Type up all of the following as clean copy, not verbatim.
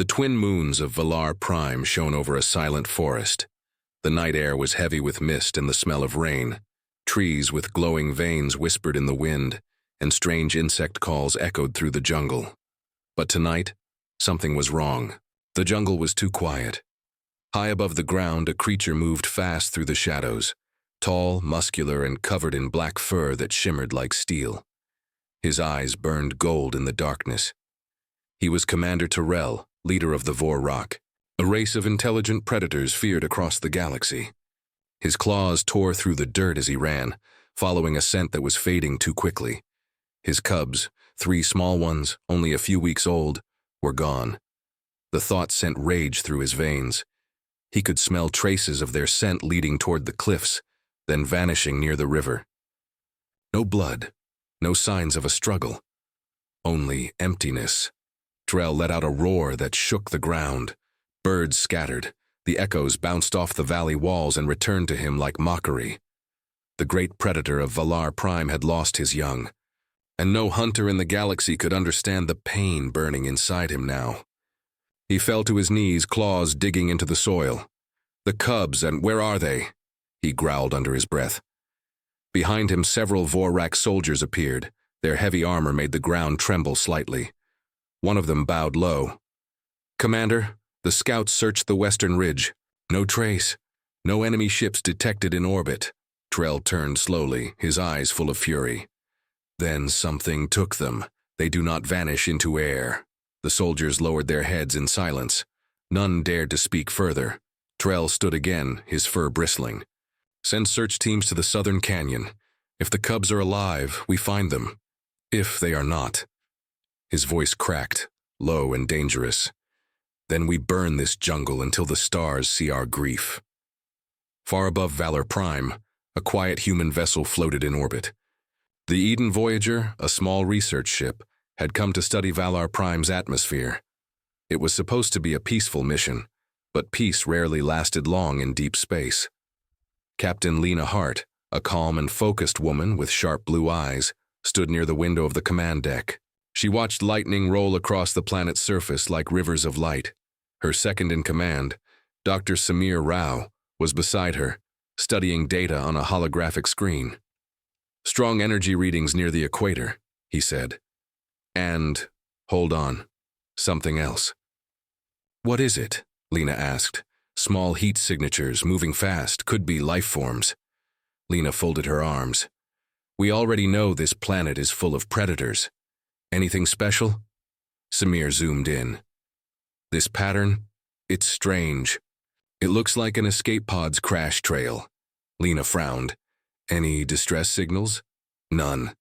The twin moons of Valar Prime shone over a silent forest. The night air was heavy with mist and the smell of rain. Trees with glowing veins whispered in the wind, and strange insect calls echoed through the jungle. But tonight, something was wrong. The jungle was too quiet. High above the ground, a creature moved fast through the shadows, tall, muscular, and covered in black fur that shimmered like steel. His eyes burned gold in the darkness. He was Commander Terrell, leader of the Vorok, a race of intelligent predators feared across the galaxy. His claws tore through the dirt as he ran, following a scent that was fading too quickly. His cubs, 3 small ones, only a few weeks old, were gone. The thought sent rage through his veins. He could smell traces of their scent leading toward the cliffs, then vanishing near the river. No blood, no signs of a struggle. Only emptiness. Terrell let out a roar that shook the ground. Birds scattered. The echoes bounced off the valley walls and returned to him like mockery. The great predator of Valar Prime had lost his young, and no hunter in the galaxy could understand the pain burning inside him now. He fell to his knees, claws digging into the soil. The cubs, and where are they? He growled under his breath. Behind him, several Vorak soldiers appeared. Their heavy armor made the ground tremble slightly. One of them bowed low. "Commander, the scouts searched the western ridge. No trace. No enemy ships detected in orbit." Terrell turned slowly, his eyes full of fury. "Then something took them. They do not vanish into air." The soldiers lowered their heads in silence. None dared to speak further. Terrell stood again, his fur bristling. "Send search teams to the southern canyon. If the cubs are alive, we find them. If they are not." His voice cracked, low and dangerous. "Then we burn this jungle until the stars see our grief." Far above Valar Prime, a quiet human vessel floated in orbit. The Eden Voyager, a small research ship, had come to study Valar Prime's atmosphere. It was supposed to be a peaceful mission, but peace rarely lasted long in deep space. Captain Lena Hart, a calm and focused woman with sharp blue eyes, stood near the window of the command deck. She watched lightning roll across the planet's surface like rivers of light. Her second-in-command, Dr. Samir Rao, was beside her, studying data on a holographic screen. "Strong energy readings near the equator," he said. "And, hold on, something else." "What is it?" Lena asked. "Small heat signatures, moving fast, could be life forms." Lena folded her arms. "We already know this planet is full of predators. Anything special?" Samir zoomed in. "This pattern? It's strange. It looks like an escape pod's crash trail." Lena frowned. "Any distress signals?" "None.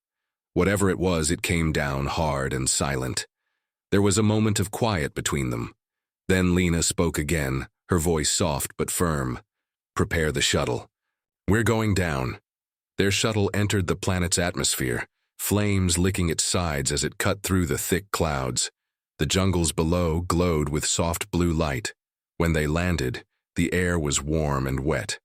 Whatever it was, it came down hard and silent." There was a moment of quiet between them. Then Lena spoke again, her voice soft but firm. "Prepare the shuttle. We're going down." Their shuttle entered the planet's atmosphere, flames licking its sides as it cut through the thick clouds. The jungles below glowed with soft blue light. When they landed, the air was warm and wet.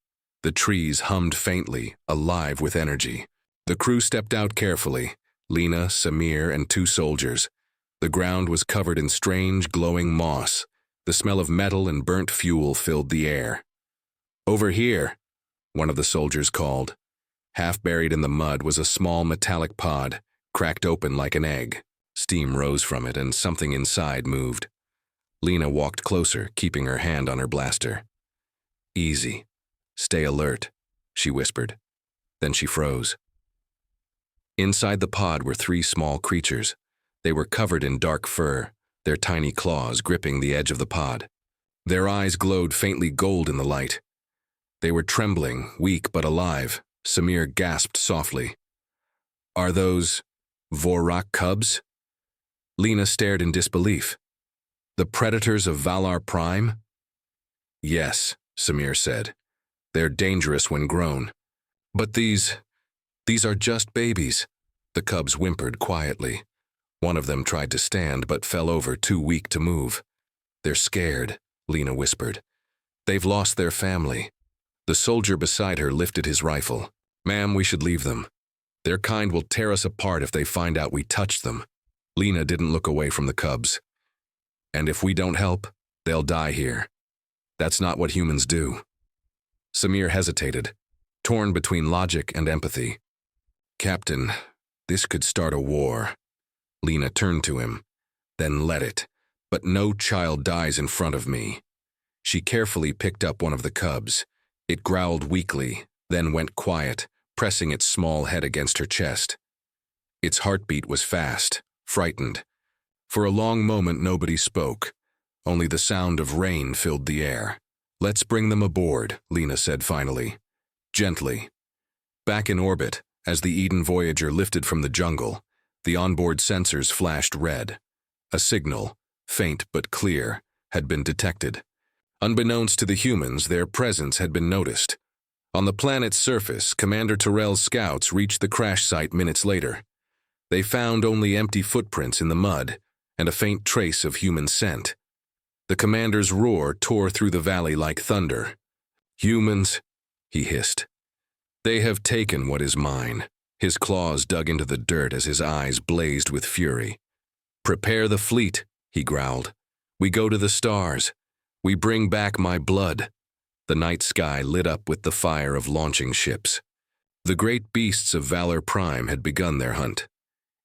The trees hummed faintly, alive with energy. The crew stepped out carefully, Lena, Samir, and 2 soldiers. The ground was covered in strange, glowing moss. The smell of metal and burnt fuel filled the air. "Over here," one of the soldiers called. Half buried in the mud was a small metallic pod, cracked open like an egg. Steam rose from it and something inside moved. Lena walked closer, keeping her hand on her blaster. "Easy. Stay alert," she whispered. Then she froze. Inside the pod were 3 small creatures. They were covered in dark fur, their tiny claws gripping the edge of the pod. Their eyes glowed faintly gold in the light. They were trembling, weak but alive. Samir gasped softly. "Are those Vorok cubs?" Lena stared in disbelief. "The predators of Valar Prime?" "Yes," Samir said. "They're dangerous when grown. But these are just babies." The cubs whimpered quietly. One of them tried to stand but fell over, too weak to move. "They're scared," Lena whispered. "They've lost their family." The soldier beside her lifted his rifle. "Ma'am, we should leave them. Their kind will tear us apart if they find out we touched them." Lena didn't look away from the cubs. And if we don't help, they'll die here. That's not what humans do. Samir hesitated, torn between logic and empathy. Captain, this could start a war. Lena turned to him. Then let it. But no child dies in front of me. She carefully picked up one of the cubs. It growled weakly, then went quiet, pressing its small head against her chest. Its heartbeat was fast, frightened. For a long moment nobody spoke. Only the sound of rain filled the air. Let's bring them aboard, Lena said finally. Gently. Back in orbit, as the Eden Voyager lifted from the jungle, the onboard sensors flashed red. A signal, faint but clear, had been detected. Unbeknownst to the humans, their presence had been noticed. On the planet's surface, Commander Tyrell's scouts reached the crash site minutes later. They found only empty footprints in the mud and a faint trace of human scent. The commander's roar tore through the valley like thunder. Humans, he hissed. They have taken what is mine. His claws dug into the dirt as his eyes blazed with fury. Prepare the fleet, he growled. We go to the stars. We bring back my blood. The night sky lit up with the fire of launching ships. The great beasts of Valor Prime had begun their hunt.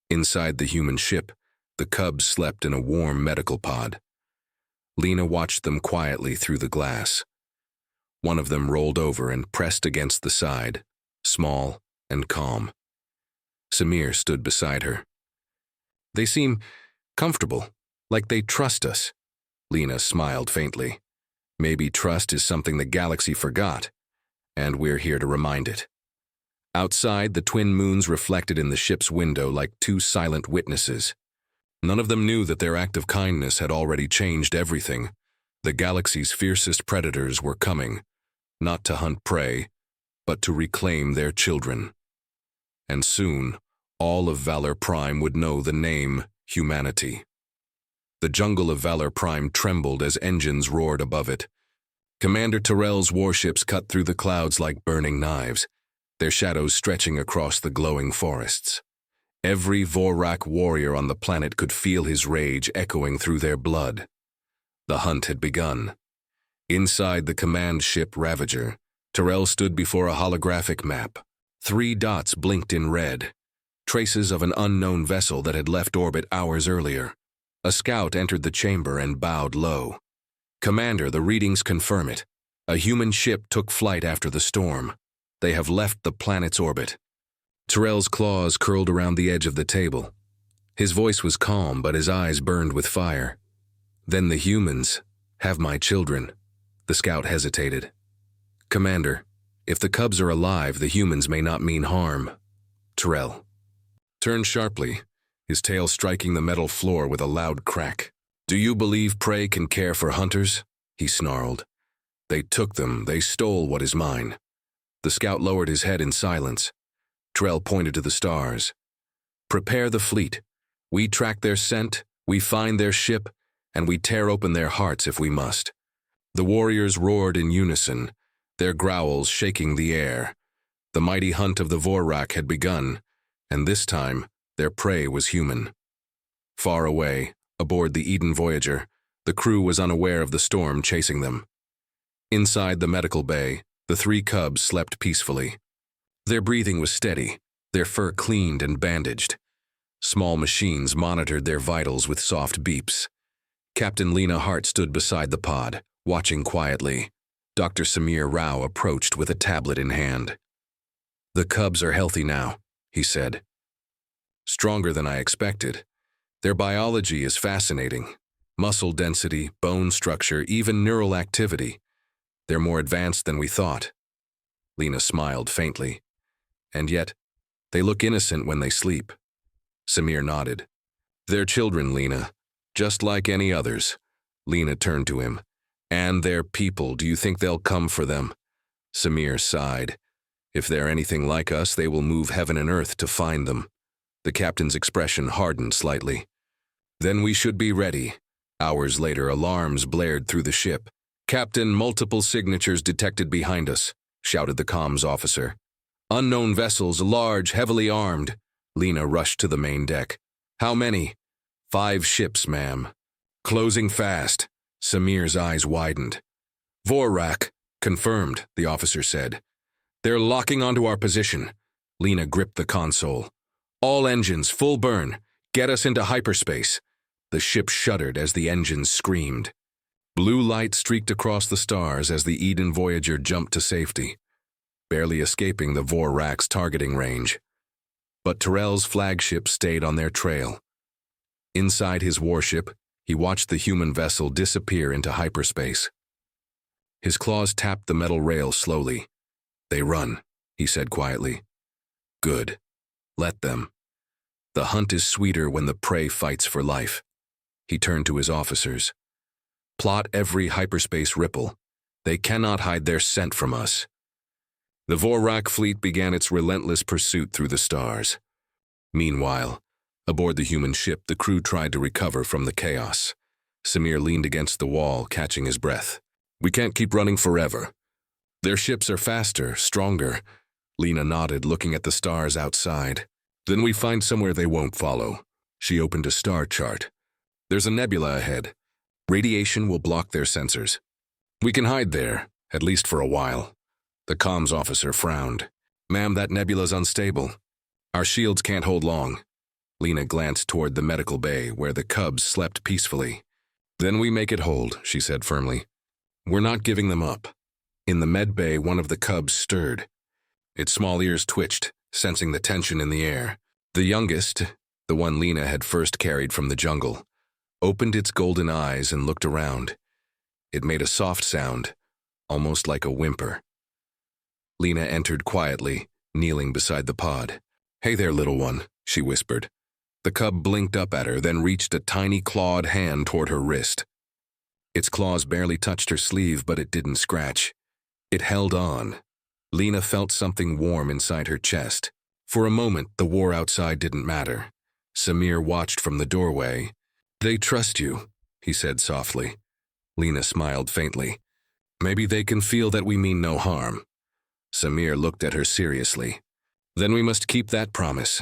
Inside the human ship, the cubs slept in a warm medical pod. Lena watched them quietly through the glass. One of them rolled over and pressed against the side, small and calm. Samir stood beside her. They seem comfortable, like they trust us. Lena smiled faintly. Maybe trust is something the galaxy forgot, and we're here to remind it. Outside, the twin moons reflected in the ship's window like two silent witnesses. None of them knew that their act of kindness had already changed everything. The galaxy's fiercest predators were coming, not to hunt prey, but to reclaim their children. And soon, all of Valor Prime would know the name humanity. The jungle of Valor Prime trembled as engines roared above it. Commander Tyrell's warships cut through the clouds like burning knives, their shadows stretching across the glowing forests. Every Vorak warrior on the planet could feel his rage echoing through their blood. The hunt had begun. Inside the command ship Ravager, Tyrell stood before a holographic map. 3 dots blinked in red, traces of an unknown vessel that had left orbit hours earlier. A scout entered the chamber and bowed low. Commander, the readings confirm it. A human ship took flight after the storm. They have left the planet's orbit. Tyrell's claws curled around the edge of the table. His voice was calm, but his eyes burned with fire. Then the humans have my children. The scout hesitated. Commander, if the cubs are alive, the humans may not mean harm. Tyrell turned sharply, his tail striking the metal floor with a loud crack. Do you believe prey can care for hunters? He snarled. They took them, they stole what is mine. The scout lowered his head in silence. Tyrell pointed to the stars. Prepare the fleet. We track their scent, we find their ship, and we tear open their hearts if we must. The warriors roared in unison, their growls shaking the air. The mighty hunt of the Vorak had begun, and this time their prey was human. Far away, aboard the Eden Voyager, the crew was unaware of the storm chasing them. Inside the medical bay, the 3 cubs slept peacefully. Their breathing was steady, their fur cleaned and bandaged. Small machines monitored their vitals with soft beeps. Captain Lena Hart stood beside the pod, watching quietly. Dr. Samir Rao approached with a tablet in hand. The cubs are healthy now, he said. Stronger than I expected. Their biology is fascinating. Muscle density, bone structure, even neural activity. They're more advanced than we thought. Lena smiled faintly. And yet, they look innocent when they sleep. Samir nodded. They're children, Lena, just like any others. Lena turned to him. And their people, do you think they'll come for them? Samir sighed. If they're anything like us, they will move heaven and earth to find them. The captain's expression hardened slightly. Then we should be ready. Hours later, alarms blared through the ship. Captain, multiple signatures detected behind us, shouted the comms officer. Unknown vessels, large, heavily armed. Lena rushed to the main deck. How many? 5 ships, ma'am. Closing fast. Samir's eyes widened. Vorak, confirmed, the officer said. They're locking onto our position. Lena gripped the console. All engines, full burn. Get us into hyperspace. The ship shuddered as the engines screamed. Blue light streaked across the stars as the Eden Voyager jumped to safety, barely escaping the Vorak's targeting range. But Tyrell's flagship stayed on their trail. Inside his warship, he watched the human vessel disappear into hyperspace. His claws tapped the metal rail slowly. They run, he said quietly. Good. Let them. The hunt is sweeter when the prey fights for life. He turned to his officers. Plot every hyperspace ripple. They cannot hide their scent from us. The Vorak fleet began its relentless pursuit through the stars. Meanwhile, aboard the human ship, the crew tried to recover from the chaos. Samir leaned against the wall, catching his breath. We can't keep running forever. Their ships are faster, stronger. Lena nodded, looking at the stars outside. Then we find somewhere they won't follow. She opened a star chart. There's a nebula ahead. Radiation will block their sensors. We can hide there, at least for a while. The comms officer frowned. Ma'am, that nebula's unstable. Our shields can't hold long. Lena glanced toward the medical bay, where the cubs slept peacefully. Then we make it hold, she said firmly. We're not giving them up. In the med bay, one of the cubs stirred. Its small ears twitched, sensing the tension in the air. The youngest, the one Lena had first carried from the jungle, opened its golden eyes and looked around. It made a soft sound, almost like a whimper. Lena entered quietly, kneeling beside the pod. Hey there, little one, she whispered. The cub blinked up at her, then reached a tiny clawed hand toward her wrist. Its claws barely touched her sleeve, but it didn't scratch. It held on. Lena felt something warm inside her chest. For a moment, the war outside didn't matter. Samir watched from the doorway. They trust you, he said softly. Lena smiled faintly. Maybe they can feel that we mean no harm. Samir looked at her seriously. Then we must keep that promise.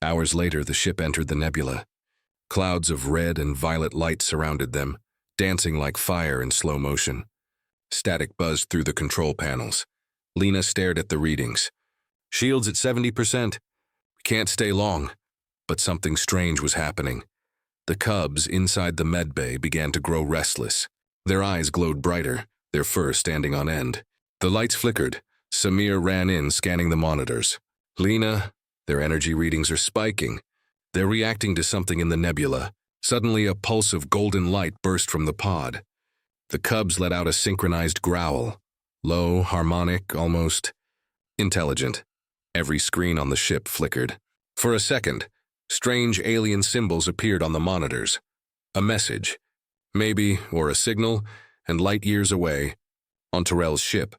Hours later, the ship entered the nebula. Clouds of red and violet light surrounded them, dancing like fire in slow motion. Static buzzed through the control panels. Lena stared at the readings. Shields at 70%. We can't stay long. But something strange was happening. The cubs inside the med bay began to grow restless. Their eyes glowed brighter, their fur standing on end. The lights flickered. Samir ran in, scanning the monitors. Lena, their energy readings are spiking. They're reacting to something in the nebula. Suddenly, a pulse of golden light burst from the pod. The cubs let out a synchronized growl. Low, harmonic, almost intelligent. Every screen on the ship flickered. For a second, strange alien symbols appeared on the monitors. A message, maybe, or a signal, and light years away, on Tyrell's ship,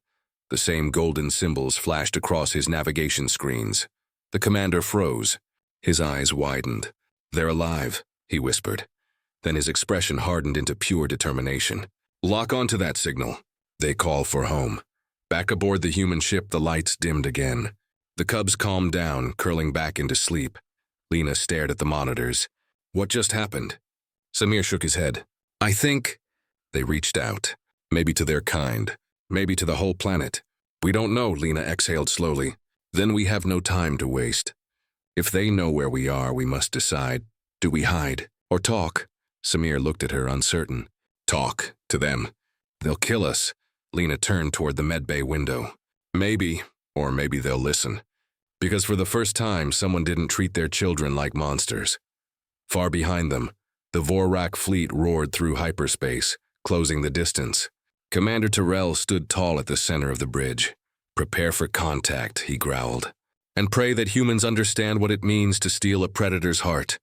the same golden symbols flashed across his navigation screens. The commander froze. His eyes widened. They're alive, he whispered. Then his expression hardened into pure determination. Lock onto that signal. They call for home. Back aboard the human ship, the lights dimmed again. The cubs calmed down, curling back into sleep. Lena stared at the monitors. What just happened? Samir shook his head. I think they reached out. Maybe to their kind. Maybe to the whole planet. We don't know, Lena exhaled slowly. Then we have no time to waste. If they know where we are, we must decide. Do we hide or talk? Samir looked at her, uncertain. Talk to them. They'll kill us. Lena turned toward the medbay window. Maybe, or maybe they'll listen. Because for the first time, someone didn't treat their children like monsters. Far behind them, the Vorak fleet roared through hyperspace, closing the distance. Commander Tyrell stood tall at the center of the bridge. Prepare for contact, he growled. And pray that humans understand what it means to steal a predator's heart.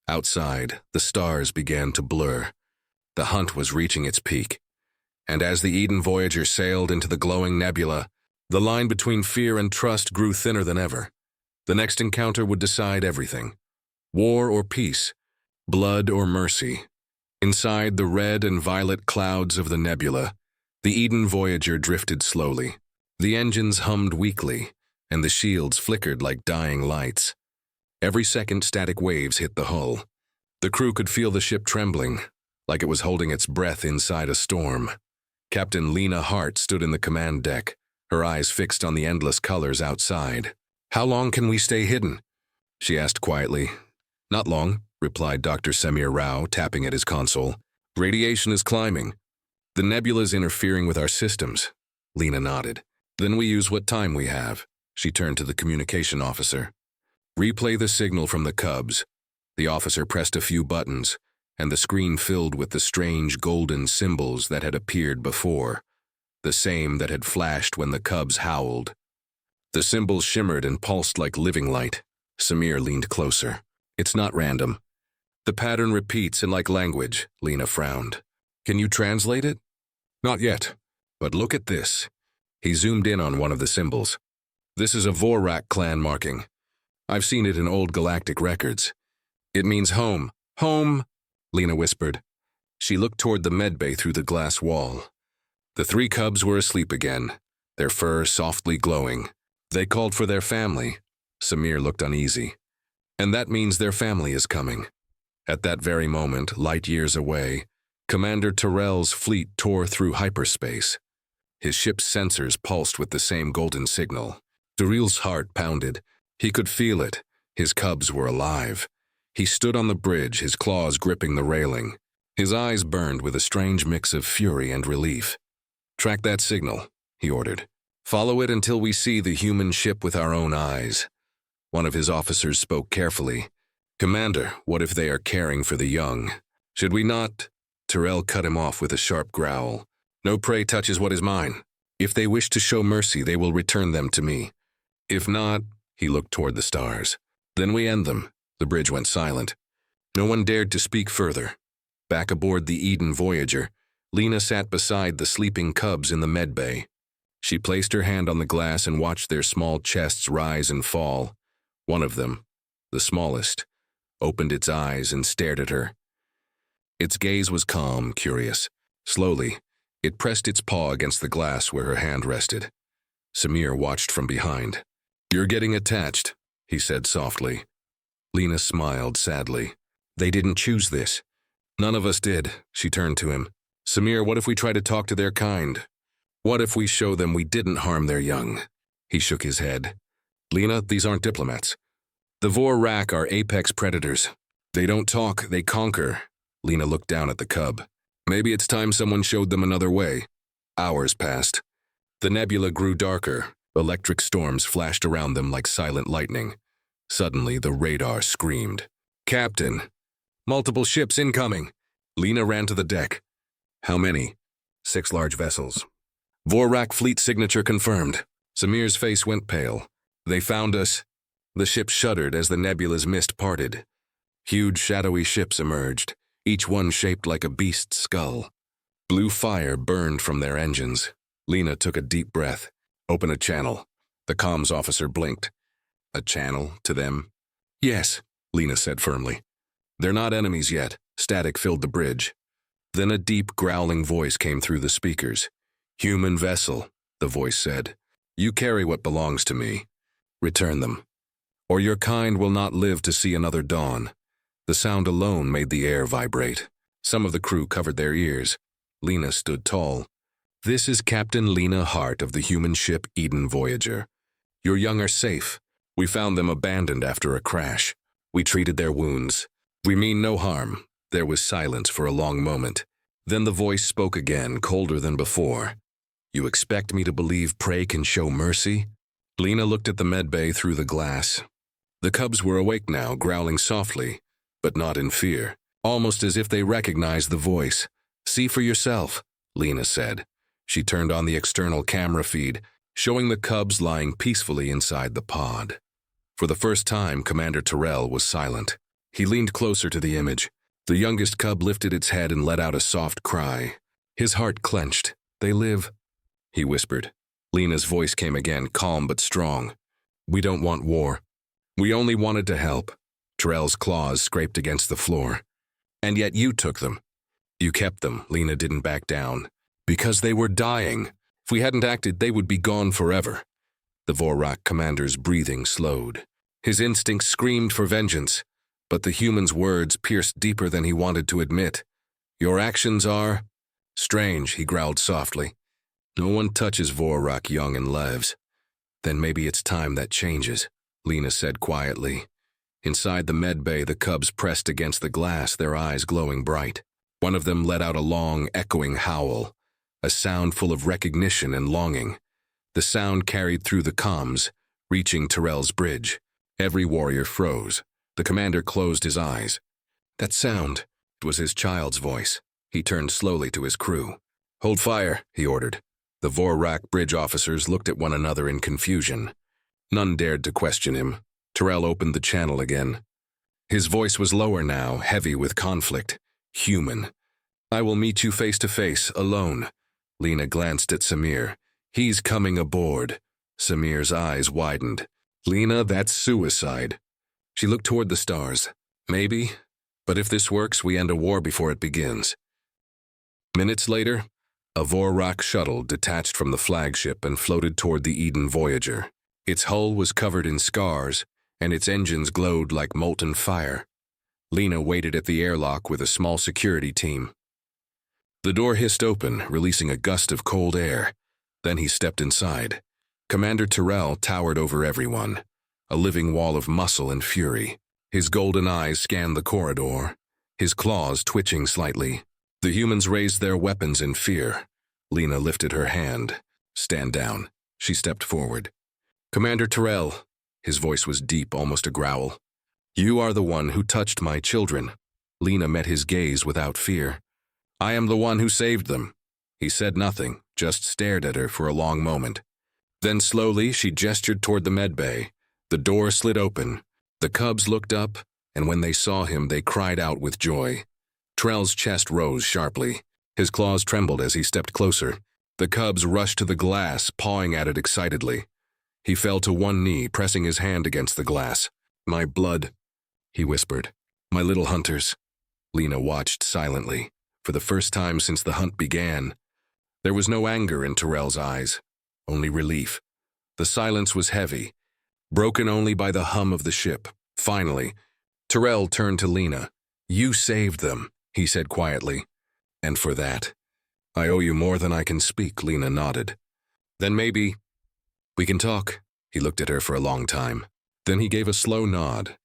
Outside, the stars began to blur. The hunt was reaching its peak. And as the Eden Voyager sailed into the glowing nebula, the line between fear and trust grew thinner than ever. The next encounter would decide everything. War or peace, blood or mercy. Inside the red and violet clouds of the nebula, the Eden Voyager drifted slowly. The engines hummed weakly, and the shields flickered like dying lights. Every second, static waves hit the hull. The crew could feel the ship trembling. like it was holding its breath inside a storm. Captain Lena Hart stood in the command deck, her eyes fixed on the endless colors outside. "How long can we stay hidden?" she asked quietly. "Not long," replied Dr. Samir Rao, tapping at his console. "Radiation is climbing. The nebula's interfering with our systems." Lena nodded. "Then we use what time we have." She turned to the communication officer. "Replay the signal from the Cubs." The officer pressed a few buttons, and the screen filled with the strange golden symbols that had appeared before, the same that had flashed when the Cubs howled. The symbols shimmered and pulsed like living light. Samir leaned closer. "It's not random. The pattern repeats in like language," Lena frowned. "Can you translate it?" "Not yet. But look at this." He zoomed in on one of the symbols. "This is a Vorak clan marking. I've seen it in old galactic records. It means home." "Home," Lena whispered. She looked toward the medbay through the glass wall. The 3 Cubs were asleep again, their fur softly glowing. They called for their family. Samir looked uneasy. "And that means their family is coming." At that very moment, light years away, Commander Terrell's fleet tore through hyperspace. His ship's sensors pulsed with the same golden signal. Daryl's heart pounded. He could feel it. His Cubs were alive. He stood on the bridge, his claws gripping the railing. His eyes burned with a strange mix of fury and relief. "Track that signal," he ordered. "Follow it until we see the human ship with our own eyes." One of his officers spoke carefully. "Commander, what if they are caring for the young? Should we not?" Terrell cut him off with a sharp growl. "No prey touches what is mine. If they wish to show mercy, they will return them to me. If not," he looked toward the stars, "then we end them." The bridge went silent. No one dared to speak further. Back aboard the Eden Voyager, Lena sat beside the sleeping Cubs in the medbay. She placed her hand on the glass and watched their small chests rise and fall. One of them, the smallest, opened its eyes and stared at her. Its gaze was calm, curious. Slowly, it pressed its paw against the glass where her hand rested. Samir watched from behind. "You're getting attached," he said softly. Lena smiled sadly. "They didn't choose this." "None of us did." She turned to him. "Samir, what if we try to talk to their kind? What if we show them we didn't harm their young?" He shook his head. "Lena, these aren't diplomats. The Vorak are apex predators. They don't talk, they conquer." Lena looked down at the Cub. "Maybe it's time someone showed them another way." Hours passed. The nebula grew darker. Electric storms flashed around them like silent lightning. Suddenly, the radar screamed. "Captain! Multiple ships incoming!" Lena ran to the deck. "How many?" 6 large vessels. "Vorak fleet signature confirmed." Samir's face went pale. "They found us." The ship shuddered as the nebula's mist parted. Huge shadowy ships emerged, each one shaped like a beast's skull. Blue fire burned from their engines. Lena took a deep breath. "Open a channel." The comms officer blinked. "A channel to them?" "Yes," Lena said firmly. "They're not enemies yet." Static filled the bridge. Then a deep, growling voice came through the speakers. "Human vessel," the voice said. "You carry what belongs to me. Return them, or your kind will not live to see another dawn." The sound alone made the air vibrate. Some of the crew covered their ears. Lena stood tall. "This is Captain Lena Hart of the human ship Eden Voyager. Your young are safe. We found them abandoned after a crash. We treated their wounds. We mean no harm." There was silence for a long moment. Then the voice spoke again, colder than before. "You expect me to believe prey can show mercy?" Lena looked at the medbay through the glass. The Cubs were awake now, growling softly, but not in fear, almost as if they recognized the voice. "See for yourself," Lena said. She turned on the external camera feed, showing the Cubs lying peacefully inside the pod. For the first time, Commander Terrell was silent. He leaned closer to the image. The youngest Cub lifted its head and let out a soft cry. His heart clenched. "They live," he whispered. Lena's voice came again, calm but strong. "We don't want war. We only wanted to help." Terrell's claws scraped against the floor. "And yet you took them." "You kept them." Lena didn't back down. "Because they were dying. If we hadn't acted, they would be gone forever." The Vorak commander's breathing slowed. His instincts screamed for vengeance, but the human's words pierced deeper than he wanted to admit. Your actions are strange, he growled softly. No one touches Vorak young and lives. Then maybe it's time that changes, Lena said quietly. Inside the med bay, the cubs pressed against the glass, their eyes glowing bright. One of them let out a long, echoing howl, a sound full of recognition and longing. The sound carried through the comms, reaching Tyrell's bridge. Every warrior froze. The commander closed his eyes. That sound, it was his child's voice. He turned slowly to his crew. Hold fire, he ordered. The Vorak bridge officers looked at one another in confusion. None dared to question him. Tyrell opened the channel again. His voice was lower now, heavy with conflict. Human. I will meet you face to face, alone. Lena glanced at Samir. He's coming aboard. Samir's eyes widened. Lena, that's suicide. She looked toward the stars. Maybe, but if this works, we end a war before it begins. Minutes later, a Vorak shuttle detached from the flagship and floated toward the Eden Voyager. Its hull was covered in scars, and its engines glowed like molten fire. Lena waited at the airlock with a small security team. The door hissed open, releasing a gust of cold air. Then he stepped inside. Commander Tyrell towered over everyone, a living wall of muscle and fury. His golden eyes scanned the corridor, his claws twitching slightly. The humans raised their weapons in fear. Lena lifted her hand. Stand down. She stepped forward. Commander Tyrell. His voice was deep, almost a growl. You are the one who touched my children. Lena met his gaze without fear. I am the one who saved them. He said nothing, just stared at her for a long moment. Then slowly she gestured toward the medbay. The door slid open. The cubs looked up, and when they saw him, they cried out with joy. Tyrell's chest rose sharply. His claws trembled as he stepped closer. The cubs rushed to the glass, pawing at it excitedly. He fell to one knee, pressing his hand against the glass. My blood, he whispered. My little hunters. Lena watched silently. For the first time since the hunt began, there was no anger in Tyrell's eyes, only relief. The silence was heavy, broken only by the hum of the ship. Finally, Tyrell turned to Lena. You saved them, he said quietly. And for that, I owe you more than I can speak, Lena nodded. Then maybe we can talk. He looked at her for a long time. Then he gave a slow nod.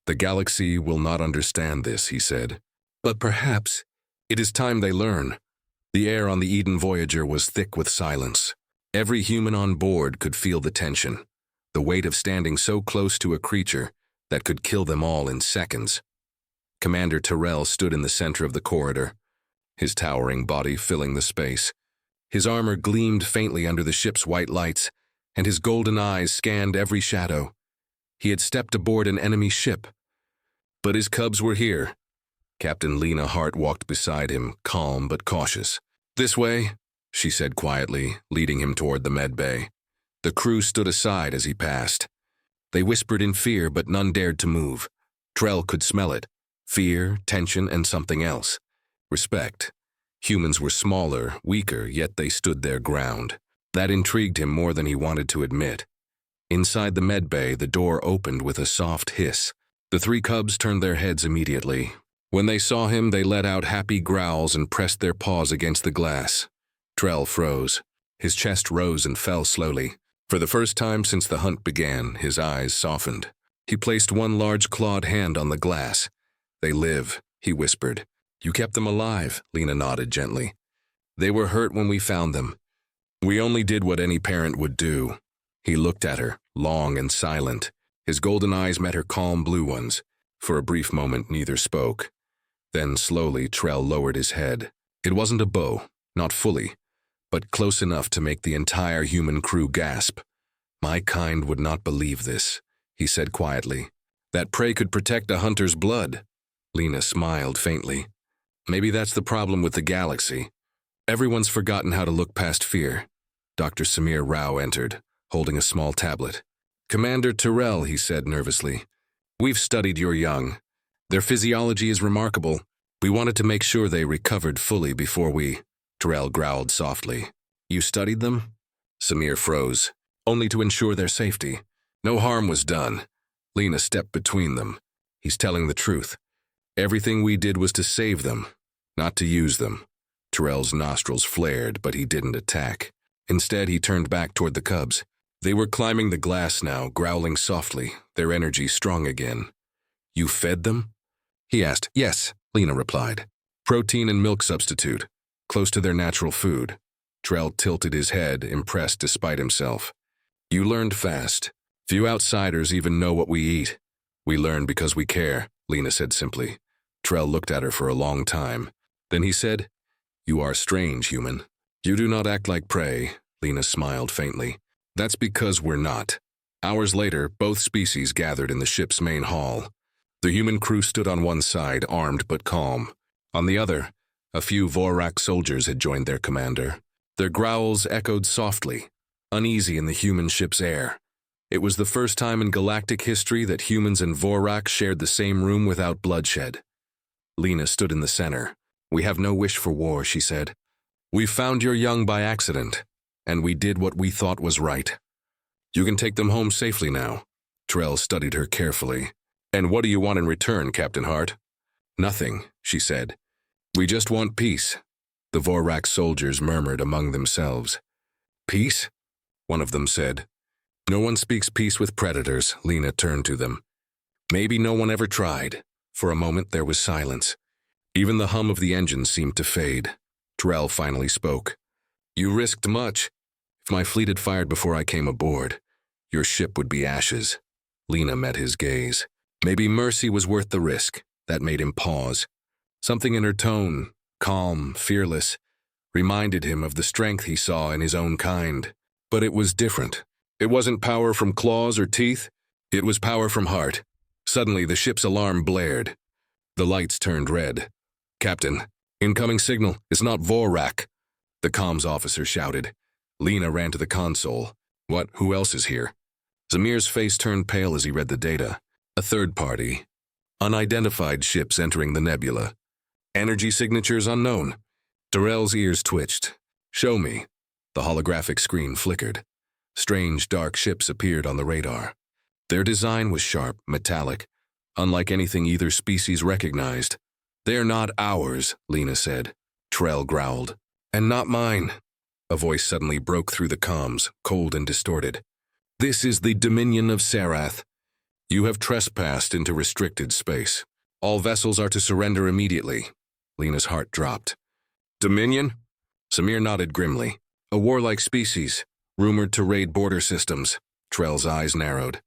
The galaxy will not understand this, he said. But perhaps it is time they learn. The air on the Eden Voyager was thick with silence. Every human on board could feel the tension, the weight of standing so close to a creature that could kill them all in seconds. Commander Tyrell stood in the center of the corridor, his towering body filling the space. His armor gleamed faintly under the ship's white lights, and his golden eyes scanned every shadow. He had stepped aboard an enemy ship. But his cubs were here. Captain Lena Hart walked beside him, calm but cautious. This way, she said quietly, leading him toward the med bay. The crew stood aside as he passed. They whispered in fear, but none dared to move. Tyrell could smell it. Fear, tension, and something else. Respect. Humans were smaller, weaker, yet they stood their ground. That intrigued him more than he wanted to admit. Inside the med bay, the door opened with a soft hiss. The three cubs turned their heads immediately. When they saw him, they let out happy growls and pressed their paws against the glass. Tyrell froze. His chest rose and fell slowly. For the first time since the hunt began, his eyes softened. He placed one large clawed hand on the glass. They live, he whispered. You kept them alive, Lena nodded gently. They were hurt when we found them. We only did what any parent would do. He looked at her, long and silent. His golden eyes met her calm blue ones. For a brief moment, neither spoke. Then slowly, Tyrell lowered his head. It wasn't a bow, not fully, but close enough to make the entire human crew gasp. My kind would not believe this, he said quietly. That prey could protect a hunter's blood. Lena smiled faintly. Maybe that's the problem with the galaxy. Everyone's forgotten how to look past fear. Dr. Samir Rao entered, holding a small tablet. Commander Tyrell, he said nervously. We've studied your young. Their physiology is remarkable. We wanted to make sure they recovered fully before we... Tyrell growled softly. You studied them? Samir froze. Only to ensure their safety. No harm was done. Lena stepped between them. He's telling the truth. Everything we did was to save them. not to use them. Terrell's nostrils flared, but he didn't attack. Instead, he turned back toward the cubs. They were climbing the glass now, growling softly, their energy strong again. You fed them? He asked. Yes, Lena replied. Protein and milk substitute, close to their natural food. Terrell tilted his head, impressed despite himself. You learned fast. Few outsiders even know what we eat. We learn because we care, Lena said simply. Terrell looked at her for a long time. Then he said, You are strange, human. You do not act like prey, Lena smiled faintly. That's because we're not. Hours later, both species gathered in the ship's main hall. The human crew stood on one side, armed but calm. On the other, a few Vorak soldiers had joined their commander. Their growls echoed softly, uneasy in the human ship's air. It was the first time in galactic history that humans and Vorak shared the same room without bloodshed. Lena stood in the center. We have no wish for war, she said. We found your young by accident, and we did what we thought was right. You can take them home safely now. Terrell studied her carefully. And what do you want in return, Captain Hart? Nothing, she said. We just want peace. The Vorak soldiers murmured among themselves. Peace? One of them said. No one speaks peace with predators, Lena turned to them. Maybe no one ever tried. For a moment there was silence. Even the hum of the engine seemed to fade. Terrell finally spoke. You risked much. If my fleet had fired before I came aboard, your ship would be ashes. Lena met his gaze. Maybe mercy was worth the risk. That made him pause. Something in her tone, calm, fearless, reminded him of the strength he saw in his own kind. But it was different. It wasn't power from claws or teeth. It was power from heart. Suddenly, the ship's alarm blared. The lights turned red. Captain, incoming signal. It's not Vorak. The comms officer shouted. Lena ran to the console. What? Who else is here? Zamir's face turned pale as he read the data. A third party. Unidentified ships entering the nebula. Energy signatures unknown. Terrell's ears twitched. Show me. The holographic screen flickered. Strange, dark ships appeared on the radar. Their design was sharp, metallic, unlike anything either species recognized. They're not ours, Lena said. Terrell growled. And not mine. A voice suddenly broke through the comms, cold and distorted. This is the Dominion of Sarath. You have trespassed into restricted space. All vessels are to surrender immediately. Lena's heart dropped. Dominion? Samir nodded grimly. A warlike species, rumored to raid border systems. Terrell's eyes narrowed.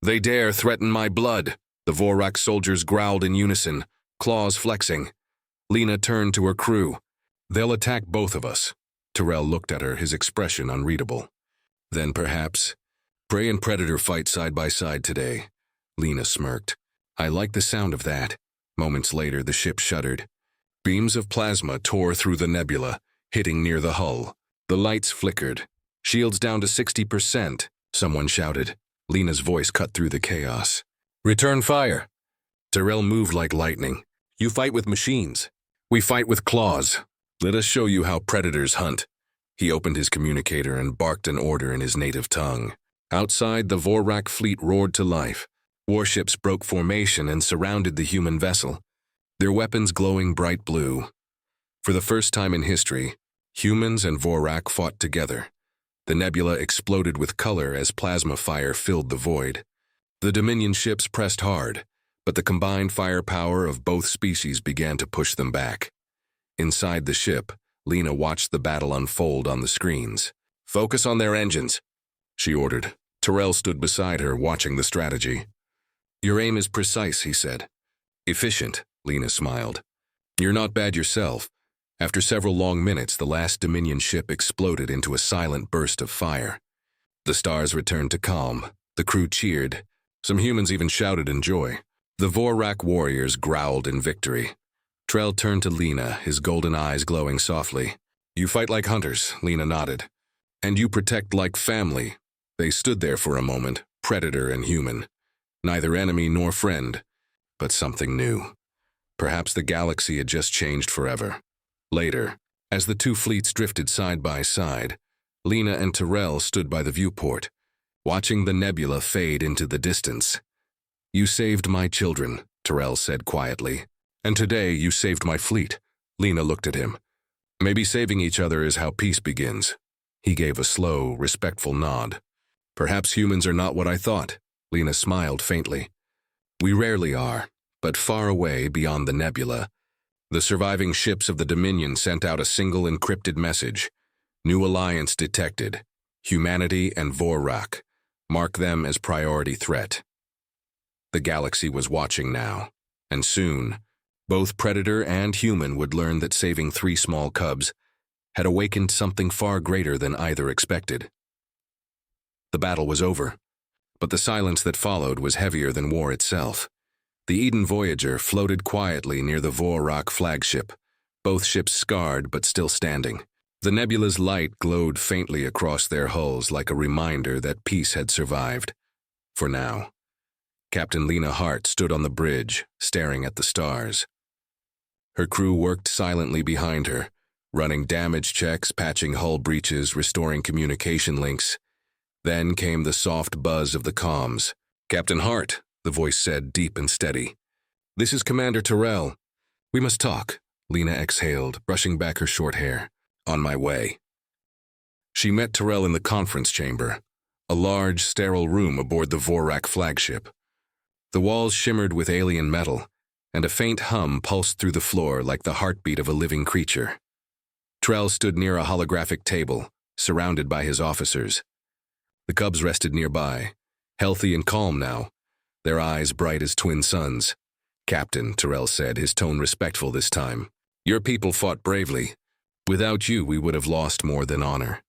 They dare threaten my blood. The Vorak soldiers growled in unison, claws flexing. Lena turned to her crew. They'll attack both of us. Terrell looked at her, his expression unreadable. Then perhaps, prey and predator fight side by side today. Lena smirked. I like the sound of that. Moments later, the ship shuddered. Beams of plasma tore through the nebula, hitting near the hull. The lights flickered. Shields down to 60%, someone shouted. Lena's voice cut through the chaos. Return fire. Terrell moved like lightning. You fight with machines. We fight with claws. Let us show you how predators hunt. He opened his communicator and barked an order in his native tongue. Outside, the Vorak fleet roared to life. Warships broke formation and surrounded the human vessel, their weapons glowing bright blue. For the first time in history, humans and Vorak fought together. The nebula exploded with color as plasma fire filled the void. The Dominion ships pressed hard, but the combined firepower of both species began to push them back. Inside the ship, Lena watched the battle unfold on the screens. Focus on their engines, she ordered. Terrell stood beside her, watching the strategy. Your aim is precise, he said. Efficient, Lena smiled. You're not bad yourself. After several long minutes, the last Dominion ship exploded into a silent burst of fire. The stars returned to calm. The crew cheered. Some humans even shouted in joy. The Vorak warriors growled in victory. Terrell turned to Lena, his golden eyes glowing softly. You fight like hunters, Lena nodded. And you protect like family. They stood there for a moment, predator and human. Neither enemy nor friend, but something new. Perhaps the galaxy had just changed forever. Later, as the two fleets drifted side by side, Lena and Terrell stood by the viewport, watching the nebula fade into the distance. You saved my children, Terrell said quietly. And today you saved my fleet. Lena looked at him. Maybe saving each other is how peace begins. He gave a slow, respectful nod. Perhaps humans are not what I thought. Lena smiled faintly. We rarely are, but far away beyond the nebula. The surviving ships of the Dominion sent out a single encrypted message. New alliance detected. Humanity and Vorak. Mark them as priority threat. The galaxy was watching now, and soon, both predator and human would learn that saving 3 small cubs had awakened something far greater than either expected. The battle was over, but the silence that followed was heavier than war itself. The Eden Voyager floated quietly near the Vorak flagship, both ships scarred but still standing. The nebula's light glowed faintly across their hulls like a reminder that peace had survived. For now. Captain Lena Hart stood on the bridge, staring at the stars. Her crew worked silently behind her, running damage checks, patching hull breaches, restoring communication links. Then came the soft buzz of the comms. "Captain Hart," the voice said, deep and steady. "This is Commander Terrell. We must talk." Lena exhaled, brushing back her short hair. "On my way." She met Terrell in the conference chamber, a large, sterile room aboard the Vorak flagship. The walls shimmered with alien metal, and a faint hum pulsed through the floor like the heartbeat of a living creature. Terrell stood near a holographic table, surrounded by his officers. The cubs rested nearby, healthy and calm now, their eyes bright as twin suns. "Captain," Terrell said, his tone respectful this time, "your people fought bravely. Without you, we would have lost more than honor."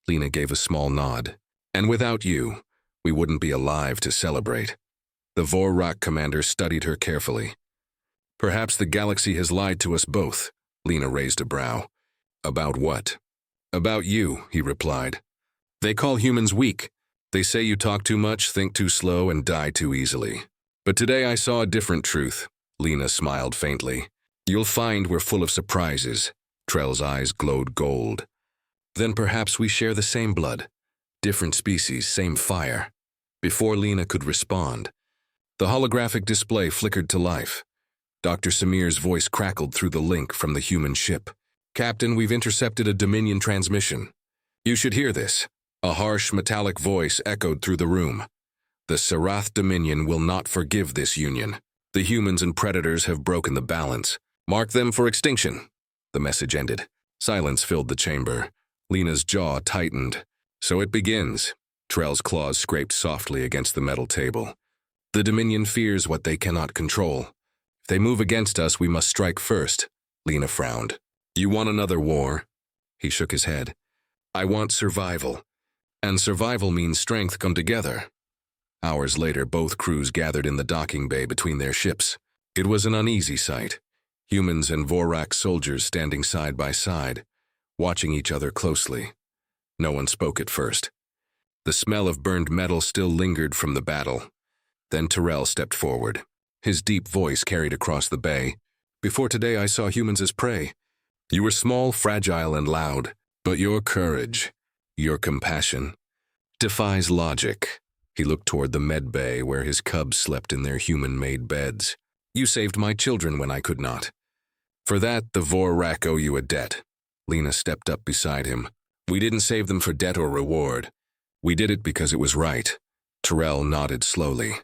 Lena gave a small nod. "And without you, we wouldn't be alive to celebrate." The Vorak commander studied her carefully. "Perhaps the galaxy has lied to us both." Lena raised a brow. "About what?" "About you," he replied. "They call humans weak. They say you talk too much, think too slow, and die too easily. But today I saw a different truth." Lena smiled faintly. "You'll find we're full of surprises." Trell's eyes glowed gold. "Then perhaps we share the same blood. Different species, same fire." Before Lena could respond, the holographic display flickered to life. Dr. Samir's voice crackled through the link from the human ship. "Captain, we've intercepted a Dominion transmission. You should hear this." A harsh, metallic voice echoed through the room. "The Sarath Dominion will not forgive this union. The humans and predators have broken the balance. Mark them for extinction." The message ended. Silence filled the chamber. Lena's jaw tightened. "So it begins." Trell's claws scraped softly against the metal table. "The Dominion fears what they cannot control. If they move against us, we must strike first." Lena frowned. "You want another war?" He shook his head. "I want survival. And survival means strength come together." Hours later, both crews gathered in the docking bay between their ships. It was an uneasy sight. Humans and Vorak soldiers standing side by side, watching each other closely. No one spoke at first. The smell of burned metal still lingered from the battle. Then Terrell stepped forward. His deep voice carried across the bay. "Before today I saw humans as prey. You were small, fragile, and loud, but your courage, your compassion, defies logic." He looked toward the med bay where his cubs slept in their human-made beds. "You saved my children when I could not. For that, the Vorak owe you a debt." Lena stepped up beside him. "We didn't save them for debt or reward. We did it because it was right." Terrell nodded slowly.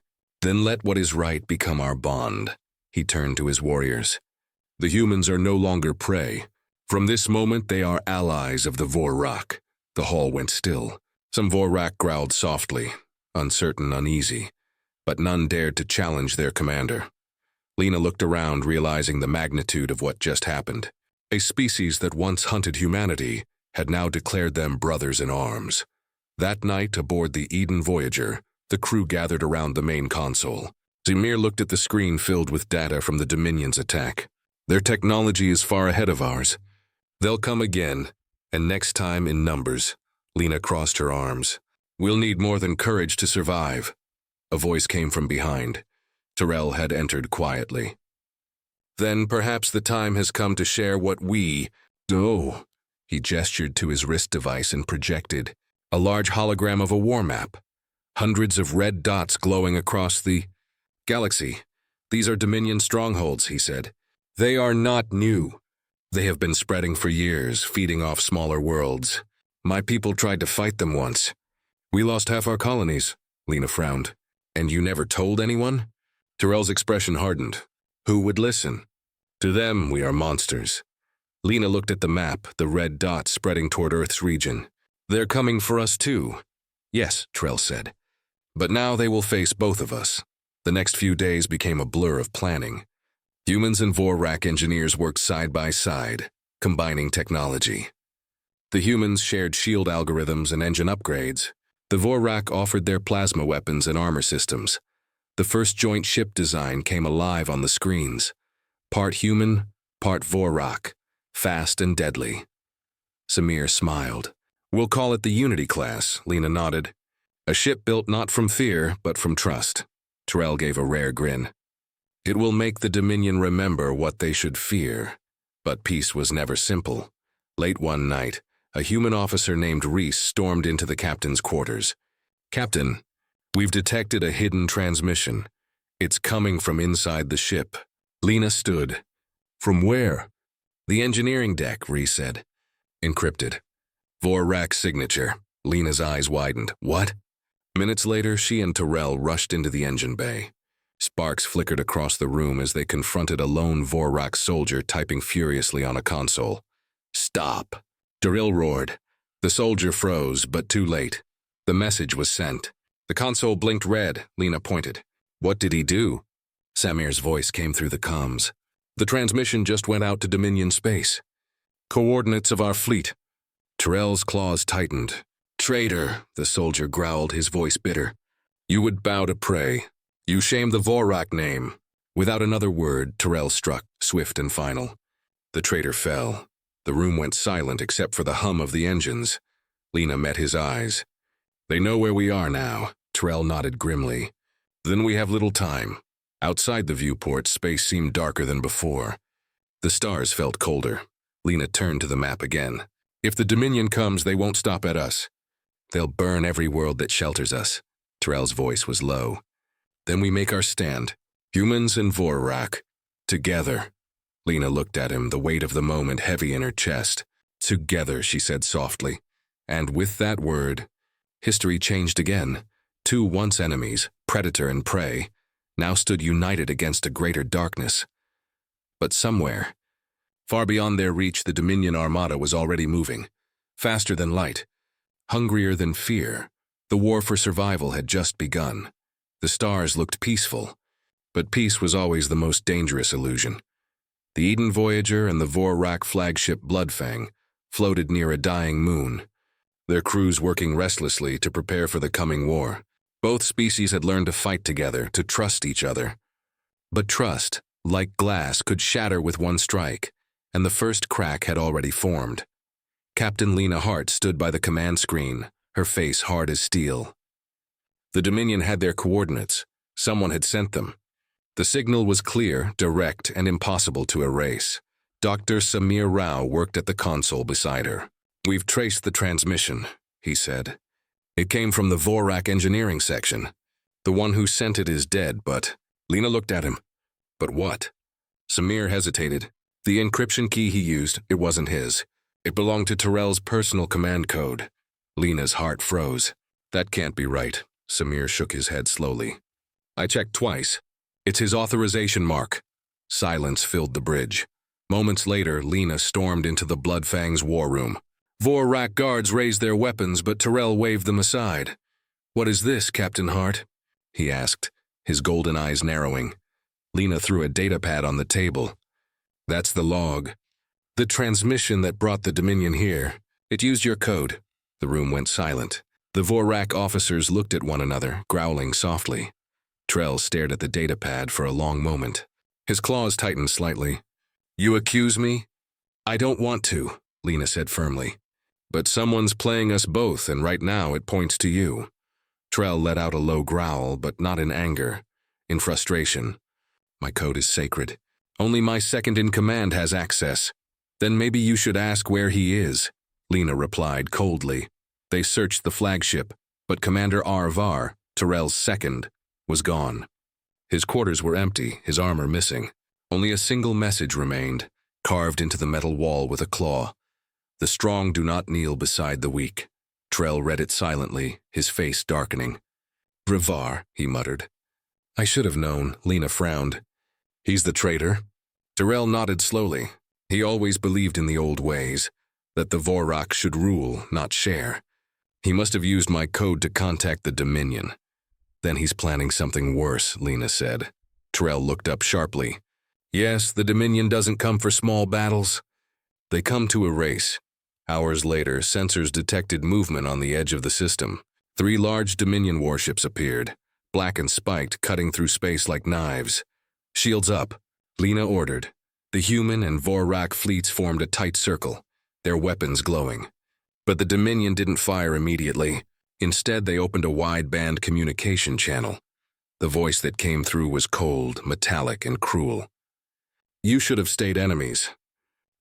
"Then let what is right become our bond." He turned to his warriors. "The humans are no longer prey. From this moment, they are allies of the Vorak." The hall went still. Some Vorak growled softly, uncertain, uneasy, but none dared to challenge their commander. Lena looked around, realizing the magnitude of what just happened. A species that once hunted humanity had now declared them brothers in arms. That night, aboard the Eden Voyager, the crew gathered around the main console. Samir looked at the screen filled with data from the Dominion's attack. "Their technology is far ahead of ours. They'll come again, and next time in numbers." Lena crossed her arms. "We'll need more than courage to survive." A voice came from behind. Terrell had entered quietly. "Then perhaps the time has come to share what we do." He gestured to his wrist device and projected a large hologram of a war map. Hundreds of red dots glowing across the galaxy. "These are Dominion strongholds," he said. "They are not new. They have been spreading for years, feeding off smaller worlds. My people tried to fight them once. We lost half our colonies, Lena frowned. And you never told anyone? Terrell's expression hardened. Who would listen? To them, we are monsters. Lena looked at the map, the red dots spreading toward Earth's region. They're coming for us too. Yes, Terrell said. But now they will face both of us. The next few days became a blur of planning. Humans and Vorak engineers worked side by side, combining technology. The humans shared shield algorithms and engine upgrades. The Vorak offered their plasma weapons and armor systems. The first joint ship design came alive on the screens. Part human, part Vorak, fast and deadly. Samir smiled. We'll call it the Unity class, Lena nodded. A ship built not from fear, but from trust. Terrell gave a rare grin. It will make the Dominion remember what they should fear. But peace was never simple. Late one night, a human officer named Reese stormed into the captain's quarters. Captain, we've detected a hidden transmission. It's coming from inside the ship. Lena stood. From where? The engineering deck, Reese said. Encrypted. Vorak's signature. Lena's eyes widened. What? Minutes later, she and Terrell rushed into the engine bay. Sparks flickered across the room as they confronted a lone Vorak soldier typing furiously on a console. Stop! Terrell roared. The soldier froze, but too late. The message was sent. The console blinked red, Lena pointed. What did he do? Samir's voice came through the comms. The transmission just went out to Dominion space. Coordinates of our fleet. Terrell's claws tightened. Traitor, the soldier growled, his voice bitter. You would bow to prey. You shame the Vorak name. Without another word, Terrell struck, swift and final. The traitor fell. The room went silent except for the hum of the engines. Lena met his eyes. They know where we are now, Terrell nodded grimly. Then we have little time. Outside the viewport, space seemed darker than before. The stars felt colder. Lena turned to the map again. If the Dominion comes, they won't stop at us. They'll burn every world that shelters us. Terrell's voice was low. Then we make our stand. Humans and Vorak. Together. Lena looked at him, the weight of the moment heavy in her chest. Together, she said softly. And with that word, history changed again. Two once enemies, predator and prey, now stood united against a greater darkness. But somewhere, far beyond their reach, the Dominion Armada was already moving. Faster than light. Hungrier than fear. The war for survival had just begun. The stars looked peaceful. But peace was always the most dangerous illusion. The Eden Voyager and the Vorak flagship Bloodfang floated near a dying moon, their crews working restlessly to prepare for the coming war. Both species had learned to fight together, to trust each other. But trust, like glass, could shatter with one strike, and the first crack had already formed. Captain Lena Hart stood by the command screen, her face hard as steel. The Dominion had their coordinates. Someone had sent them. The signal was clear, direct, and impossible to erase. Dr. Samir Rao worked at the console beside her. We've traced the transmission, he said. It came from the Vorak engineering section. The one who sent it is dead, but... Lena looked at him. But what? Samir hesitated. The encryption key he used, it wasn't his. It belonged to Terrell's personal command code. Lena's heart froze. That can't be right. Samir shook his head slowly. I checked twice. It's his authorization mark. Silence filled the bridge. Moments later, Lena stormed into the Bloodfang's war room. Vorak guards raised their weapons, but Terrell waved them aside. What is this, Captain Hart? He asked, his golden eyes narrowing. Lena threw a datapad on the table. That's the log. The transmission that brought the Dominion here. It used your code. The room went silent. The Vorak officers looked at one another, growling softly. Terrell stared at the datapad for a long moment. His claws tightened slightly. You accuse me? I don't want to, Lena said firmly. But someone's playing us both, and right now it points to you. Terrell let out a low growl, but not in anger, in frustration. My code is sacred. Only my second-in-command has access. Then maybe you should ask where he is, Lena replied coldly. They searched the flagship, but Commander Arvar, Terrell's second, was gone. His quarters were empty, his armor missing. Only a single message remained. carved into the metal wall with a claw. The strong do not kneel beside the weak. Trell read it silently, his face darkening. Revar, he muttered. I should have known, Lena frowned. He's the traitor? Terrell nodded slowly. He always believed in the old ways, that the Vorak should rule, not share. He must have used my code to contact the Dominion. Then he's planning something worse, Lena said. Terrell looked up sharply. Yes, the Dominion doesn't come for small battles. They come to erase. Hours later, sensors detected movement on the edge of the system. 3 large Dominion warships appeared, black and spiked, cutting through space like knives. Shields up, Lena ordered. The human and Vorak fleets formed a tight circle, their weapons glowing. But the Dominion didn't fire immediately. Instead, they opened a wide-band communication channel. The voice that came through was cold, metallic, and cruel. You should have stayed enemies.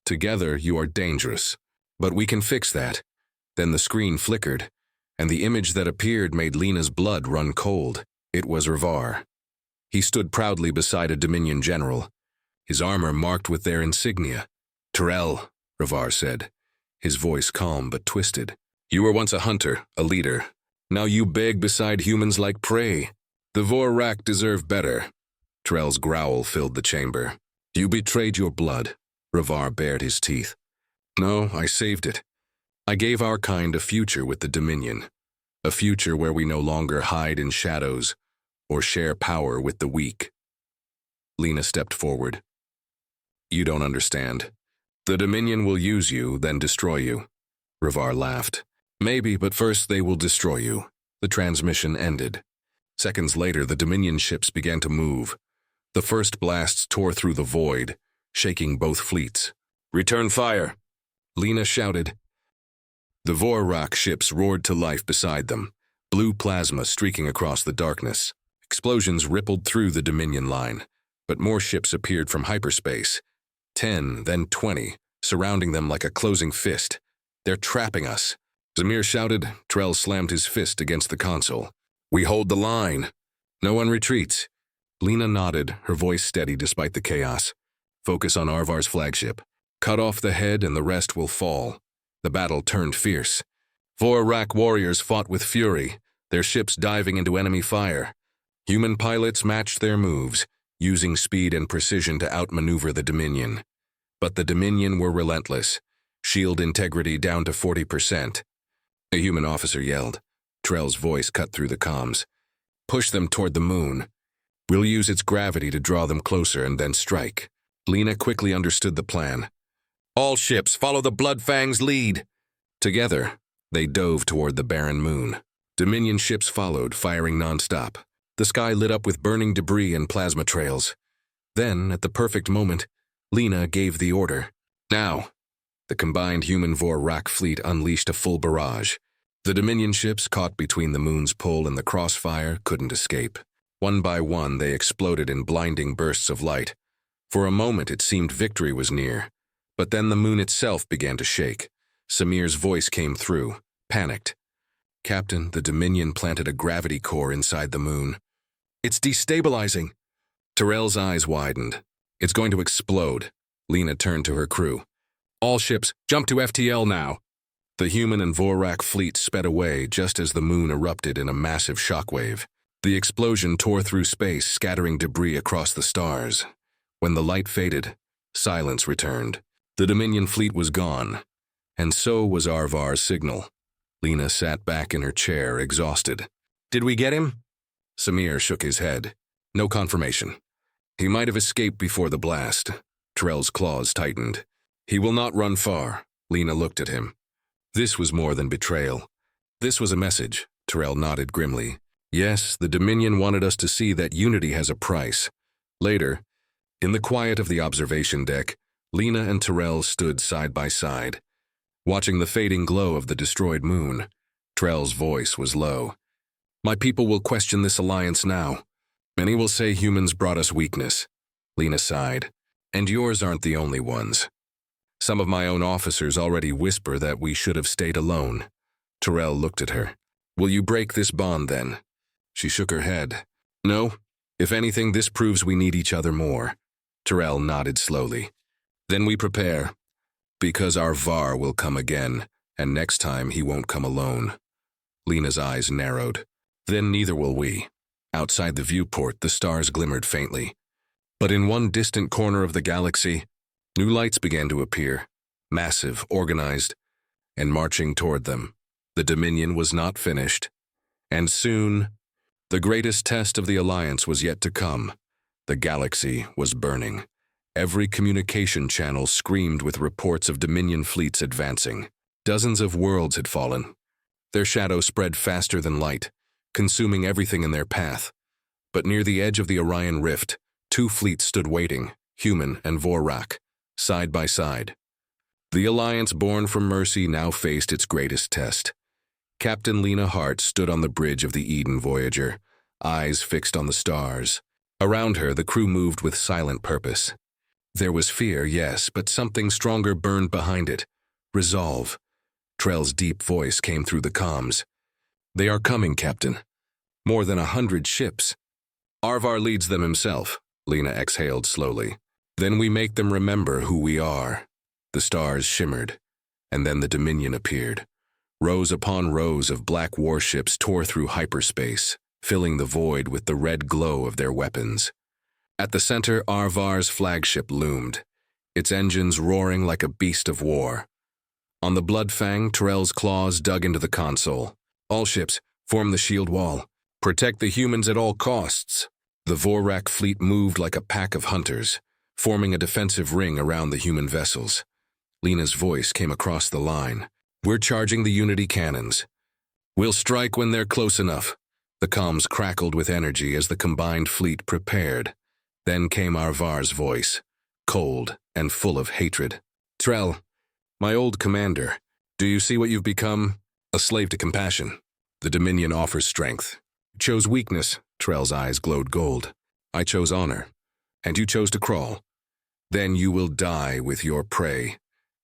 Together, you are dangerous. But we can fix that. Then the screen flickered, and the image that appeared made Lena's blood run cold. It was Revar. He stood proudly beside a Dominion general, his armor marked with their insignia. Terrell, Revar said, his voice calm but twisted. You were once a hunter, a leader. Now you beg beside humans like prey. The Vorak deserve better. Terrell's growl filled the chamber. You betrayed your blood. Revar bared his teeth. No, I saved it. I gave our kind a future with the Dominion. A future where we no longer hide in shadows or share power with the weak. Lena stepped forward. You don't understand. The Dominion will use you, then destroy you. Revar laughed. Maybe, but first they will destroy you. The transmission ended. Seconds later, the Dominion ships began to move. The first blasts tore through the void, shaking both fleets. Return fire! Lena shouted. The Vorak ships roared to life beside them, blue plasma streaking across the darkness. Explosions rippled through the Dominion line, but more ships appeared from hyperspace. 10, then 20, surrounding them like a closing fist. They're trapping us. Zamir shouted. Trell slammed his fist against the console. We hold the line. No one retreats. Lena nodded, her voice steady despite the chaos. Focus on Arvar's flagship. Cut off the head and the rest will fall. The battle turned fierce. Vorak warriors fought with fury, their ships diving into enemy fire. Human pilots matched their moves, using speed and precision to outmaneuver the Dominion. But the Dominion were relentless, shield integrity down to 40%. A human officer yelled. Trell's voice cut through the comms. Push them toward the moon. We'll use its gravity to draw them closer and then strike. Lena quickly understood the plan. All ships follow the Bloodfang's lead. Together, they dove toward the barren moon. Dominion ships followed, firing nonstop. The sky lit up with burning debris and plasma trails. Then, at the perfect moment, Lena gave the order. Now! The combined human Vorak fleet unleashed a full barrage. The Dominion ships, caught between the moon's pull and the crossfire, couldn't escape. One by one, they exploded in blinding bursts of light. For a moment, it seemed victory was near. But then the moon itself began to shake. Samir's voice came through, panicked. Captain, the Dominion planted a gravity core inside the moon. It's destabilizing. Terrell's eyes widened. It's going to explode. Lena turned to her crew. All ships, jump to FTL now. The human and Vorak fleets sped away just as the moon erupted in a massive shockwave. The explosion tore through space, scattering debris across the stars. When the light faded, silence returned. The Dominion fleet was gone, and so was Arvar's signal. Lena sat back in her chair, exhausted. Did we get him? Samir shook his head. No confirmation. He might have escaped before the blast. Terrell's claws tightened. He will not run far. Lena looked at him. This was more than betrayal. This was a message. Terrell nodded grimly. Yes, the Dominion wanted us to see that unity has a price. Later, in the quiet of the observation deck, Lena and Terrell stood side by side, watching the fading glow of the destroyed moon. Terrell's voice was low. My people will question this alliance now. Many will say humans brought us weakness. Lena sighed. And yours aren't the only ones. Some of my own officers already whisper that we should have stayed alone. Terrell looked at her. Will you break this bond then? She shook her head. No. If anything, this proves we need each other more. Terrell nodded slowly. Then we prepare, because our Var will come again, and next time he won't come alone. Lena's eyes narrowed. Then neither will we. Outside the viewport, the stars glimmered faintly. But in one distant corner of the galaxy, new lights began to appear, massive, organized, and marching toward them. The Dominion was not finished, and soon, the greatest test of the Alliance was yet to come. The galaxy was burning. Every communication channel screamed with reports of Dominion fleets advancing. Dozens of worlds had fallen. Their shadow spread faster than light, consuming everything in their path. But near the edge of the Orion Rift, two fleets stood waiting, Human and Vorak, side by side. The Alliance born from mercy now faced its greatest test. Captain Lena Hart stood on the bridge of the Eden Voyager, eyes fixed on the stars. Around her, the crew moved with silent purpose. There was fear, yes, but something stronger burned behind it. Resolve. Trell's deep voice came through the comms. They are coming, Captain. More than 100 ships. Arvar leads them himself, Lena exhaled slowly. Then we make them remember who we are. The stars shimmered, and then the Dominion appeared. Rows upon rows of black warships tore through hyperspace, filling the void with the red glow of their weapons. At the center, Arvar's flagship loomed, its engines roaring like a beast of war. On the Bloodfang, Terrell's claws dug into the console. All ships, form the shield wall. Protect the humans at all costs. The Vorak fleet moved like a pack of hunters, forming a defensive ring around the human vessels. Lena's voice came across the line. We're charging the Unity cannons. We'll strike when they're close enough. The comms crackled with energy as the combined fleet prepared. Then came Arvar's voice, cold and full of hatred. Trell, my old commander, do you see what you've become? A slave to compassion. The Dominion offers strength. You chose weakness. Trell's eyes glowed gold. I chose honor, and you chose to crawl. Then you will die with your prey.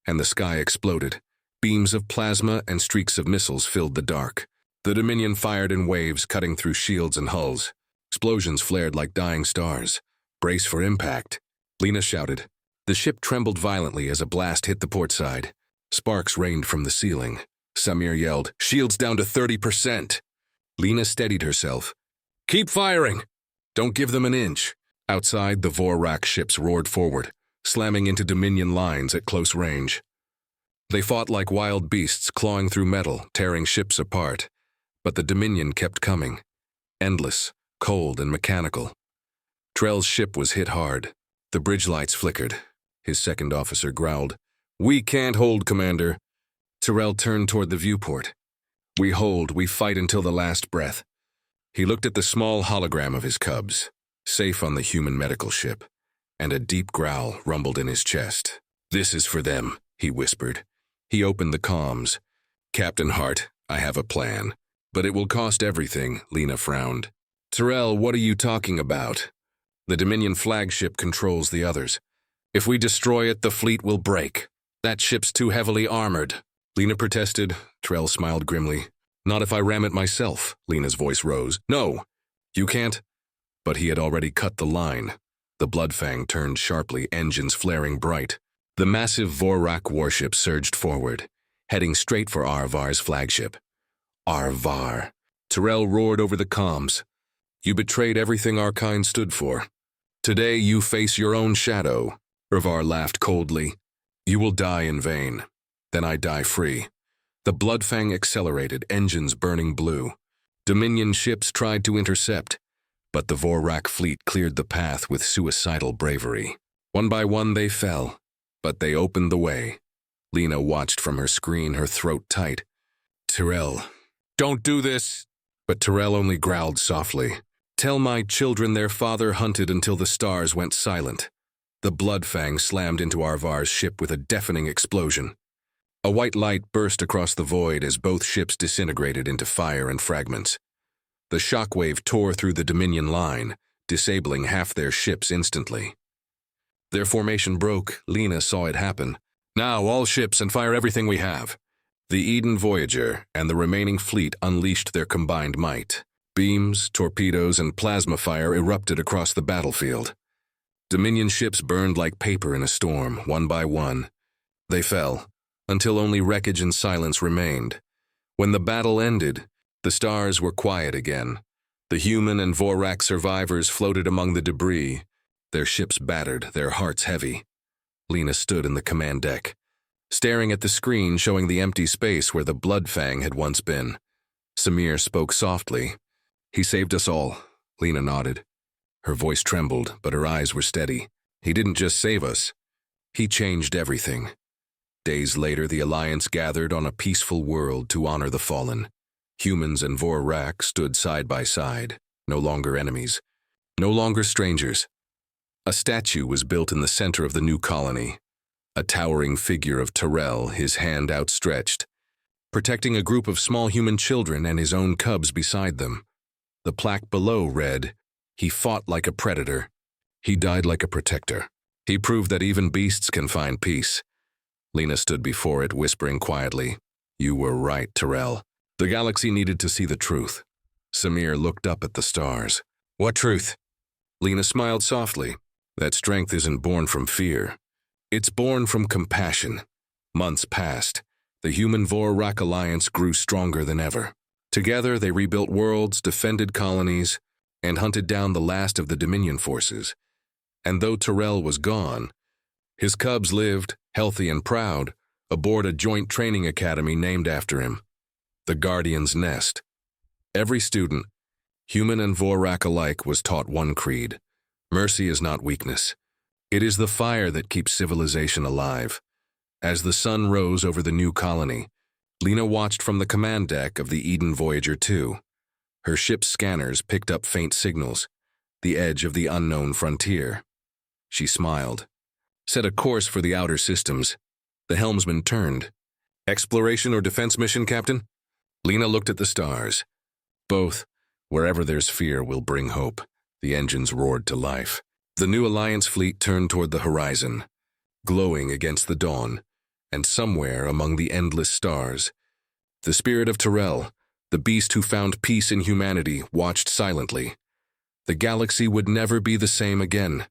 And the sky exploded. Beams of plasma and streaks of missiles filled the dark. The Dominion fired in waves, cutting through shields and hulls. Explosions flared like dying stars. Brace for impact. Lena shouted. The ship trembled violently as a blast hit the port side. Sparks rained from the ceiling. Samir yelled, shields down to 30%. Lena steadied herself. Keep firing! Don't give them an inch. Outside, the Vorak ships roared forward, slamming into Dominion lines at close range. They fought like wild beasts, clawing through metal, tearing ships apart. But the Dominion kept coming. Endless, cold, and mechanical. Trell's ship was hit hard. The bridge lights flickered. His second officer growled, We can't hold, Commander. Terrell turned toward the viewport. We hold, we fight until the last breath. He looked at the small hologram of his cubs, safe on the human medical ship, and a deep growl rumbled in his chest. This is for them, he whispered. He opened the comms. Captain Hart, I have a plan. But it will cost everything, Lena frowned. Terrell, what are you talking about? The Dominion flagship controls the others. If we destroy it, the fleet will break. That ship's too heavily armored. Lena protested. Terrell smiled grimly. Not if I ram it myself, Lena's voice rose. No, you can't. But he had already cut the line. The Bloodfang turned sharply, engines flaring bright. The massive Vorak warship surged forward, heading straight for Arvar's flagship. Arvar. Terrell roared over the comms. You betrayed everything our kind stood for. Today you face your own shadow. Arvar laughed coldly. You will die in vain. Then I die free. The Bloodfang accelerated, engines burning blue. Dominion ships tried to intercept, but the Vorak fleet cleared the path with suicidal bravery. One by one they fell, but they opened the way. Lena watched from her screen, her throat tight. Terrell, don't do this. But Terrell only growled softly. Tell my children their father hunted until the stars went silent. The Bloodfang slammed into Arvar's ship with a deafening explosion. A white light burst across the void as both ships disintegrated into fire and fragments. The shockwave tore through the Dominion line, disabling half their ships instantly. Their formation broke. Lena saw it happen. Now all ships and fire everything we have. The Eden Voyager and the remaining fleet unleashed their combined might. Beams, torpedoes, and plasma fire erupted across the battlefield. Dominion ships burned like paper in a storm, one by one. They fell, until only wreckage and silence remained. When the battle ended, the stars were quiet again. The human and Vorak survivors floated among the debris, their ships battered, their hearts heavy. Lena stood in the command deck, staring at the screen showing the empty space where the Blood Fang had once been. Samir spoke softly. "He saved us all," Lena nodded. Her voice trembled, but her eyes were steady. "He didn't just save us. He changed everything." Days later, the Alliance gathered on a peaceful world to honor the fallen. Humans and Vorak stood side by side, no longer enemies, no longer strangers. A statue was built in the center of the new colony, a towering figure of Terrell, his hand outstretched, protecting a group of small human children and his own cubs beside them. The plaque below read, "He fought like a predator. He died like a protector. He proved that even beasts can find peace." Lena stood before it, whispering quietly, "You were right, Terrell. The galaxy needed to see the truth." Samir looked up at the stars. "What truth?" Lena smiled softly. "That strength isn't born from fear. It's born from compassion." Months passed. The human-Vorak alliance grew stronger than ever. Together, they rebuilt worlds, defended colonies, and hunted down the last of the Dominion forces. And though Terrell was gone, his cubs lived, healthy and proud, aboard a joint training academy named after him, the Guardian's Nest. Every student, human and Vorak alike, was taught one creed: mercy is not weakness. It is the fire that keeps civilization alive. As the sun rose over the new colony, Lena watched from the command deck of the Eden Voyager 2. Her ship's scanners picked up faint signals, the edge of the unknown frontier. She smiled. "Set a course for the outer systems." The helmsman turned. "Exploration or defense mission, Captain?" Lena looked at the stars. "Both. Wherever there's fear will bring hope." The engines roared to life. The new Alliance fleet turned toward the horizon, glowing against the dawn, and somewhere among the endless stars, the spirit of Terrell, the beast who found peace in humanity, watched silently. The galaxy would never be the same again.